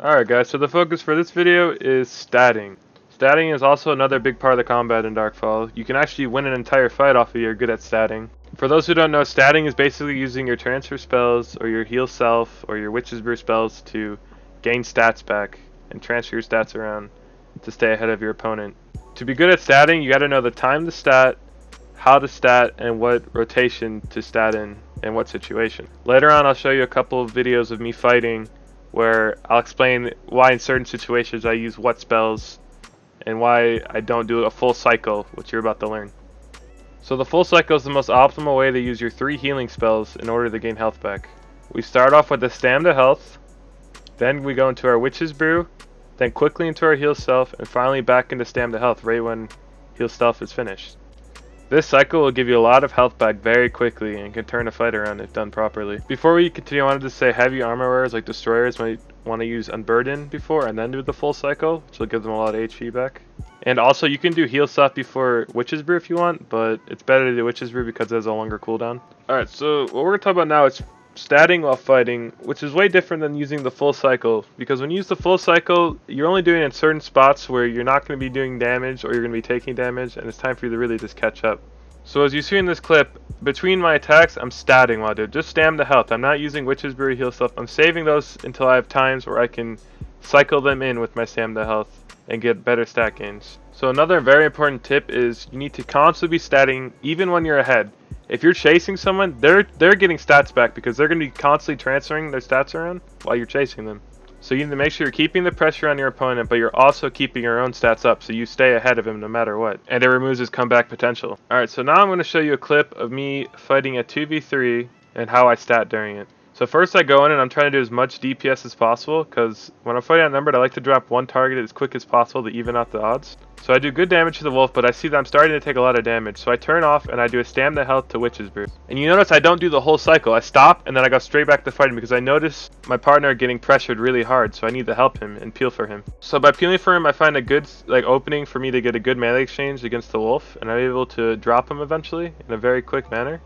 Alright guys, so the focus for this video is statting. Statting is also another big part of the combat in Darkfall. You can actually win an entire fight off of you're good at statting. For those who don't know, statting is basically using your transfer spells or your heal self or your witch's brew spells to gain stats back and transfer your stats around to stay ahead of your opponent. To be good at statting, you gotta know the time to stat, how to stat, and what rotation to stat in and what situation. Later on I'll show you a couple of videos of me fighting where I'll explain why in certain situations I use what spells and why I don't do a full cycle, which you're about to learn. So the full cycle is the most optimal way to use your 3 healing spells in order to gain health back. We start off with the stamina health, then we go into our witch's brew, then quickly into our heal self, and finally back into stamina health right when heal self is finished. This cycle will give you a lot of health back very quickly and can turn a fight around if done properly. Before we continue, I wanted to say heavy armor wearers like destroyers might want to use unburden before and then do the full cycle, which will give them a lot of HP back. And also you can do heal stuff before witch's brew if you want, but it's better to do witch's brew because it has a longer cooldown. Alright, so what we're going to talk about now is statting while fighting, which is way different than using the full cycle, because when you use the full cycle, you're only doing it in certain spots where you're not going to be doing damage or you're going to be taking damage, and it's time for you to really just catch up. So as you see in this clip, between my attacks, I'm statting while I do it. Just stam the health. I'm not using witch's brew heal stuff. I'm saving those until I have times where I can cycle them in with my stam the health and get better stat gains. So another very important tip is you need to constantly be statting even when you're ahead. If you're chasing someone, they're getting stats back because they're going to be constantly transferring their stats around while you're chasing them. So you need to make sure you're keeping the pressure on your opponent, but you're also keeping your own stats up so you stay ahead of him no matter what. And it removes his comeback potential. Alright, so now I'm going to show you a clip of me fighting a 2v3 and how I stat during it. So first I go in and I'm trying to do as much DPS as possible, because when I'm fighting outnumbered I like to drop one target as quick as possible to even out the odds. So I do good damage to the wolf, but I see that I'm starting to take a lot of damage, so I turn off and I do a stamina health to witch's brew. And you notice I don't do the whole cycle. I stop and then I go straight back to fighting because I notice my partner getting pressured really hard, so I need to help him and peel for him. So by peeling for him I find a good opening for me to get a good melee exchange against the wolf, and I'm able to drop him eventually in a very quick manner.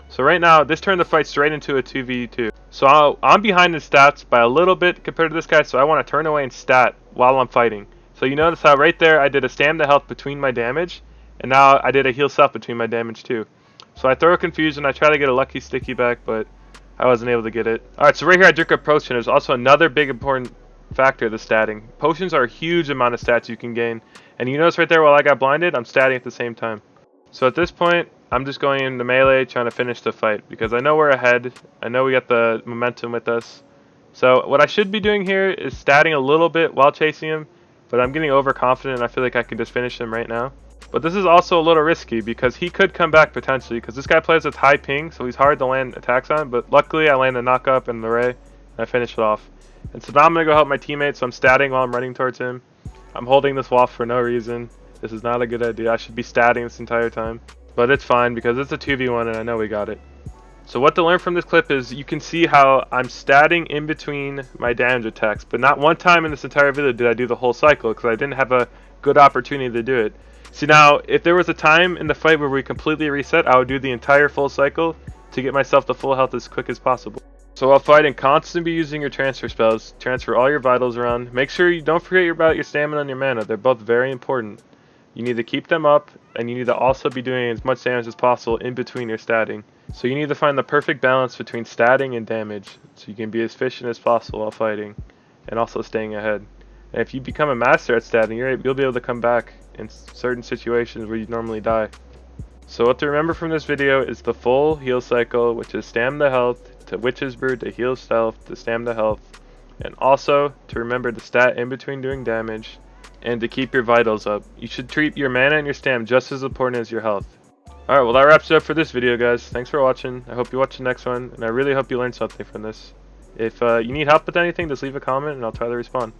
So right now, this turned the fight straight into a 2v2. So I'm behind in stats by a little bit compared to this guy, so I want to turn away and stat while I'm fighting. So you notice how right there I did a stamina health between my damage, and now I did a heal self between my damage too. So I throw a confusion, I try to get a lucky sticky back, but I wasn't able to get it. Alright, so right here I drink a potion. There's also another big important factor of the statting. Potions are a huge amount of stats you can gain. And you notice right there while I got blinded, I'm statting at the same time. So at this point, I'm just going into melee trying to finish the fight because I know we're ahead. I know we got the momentum with us. So what I should be doing here is statting a little bit while chasing him, but I'm getting overconfident and I feel like I can just finish him right now. But this is also a little risky because he could come back potentially, because this guy plays with high ping, so he's hard to land attacks on, but luckily I land a knock up and the ray and I finish it off. And so now I'm going to go help my teammate, so I'm statting while I'm running towards him. I'm holding this wall for no reason. This is not a good idea. I should be statting this entire time. But it's fine because it's a 2v1 and I know we got it. So what to learn from this clip is you can see how I'm statting in between my damage attacks. But not one time in this entire video did I do the whole cycle because I didn't have a good opportunity to do it. See, now if there was a time in the fight where we completely reset, I would do the entire full cycle to get myself to full health as quick as possible. So while fighting, constantly be using your transfer spells. Transfer all your vitals around. Make sure you don't forget about your stamina and your mana. They're both very important. You need to keep them up, and you need to also be doing as much damage as possible in between your statting. So you need to find the perfect balance between statting and damage, so you can be as efficient as possible while fighting, and also staying ahead. And if you become a master at statting, you'll be able to come back in certain situations where you normally die. So what to remember from this video is the full heal cycle, which is stamina health, to witch's brew, to heal self, to stamina health, and also to remember to stat in between doing damage, and to keep your vitals up. You should treat your mana and your stam just as important as your health. Alright, well that wraps it up for this video, guys. Thanks for watching. I hope you watch the next one, and I really hope you learned something from this. If you need help with anything, just leave a comment and I'll try to respond.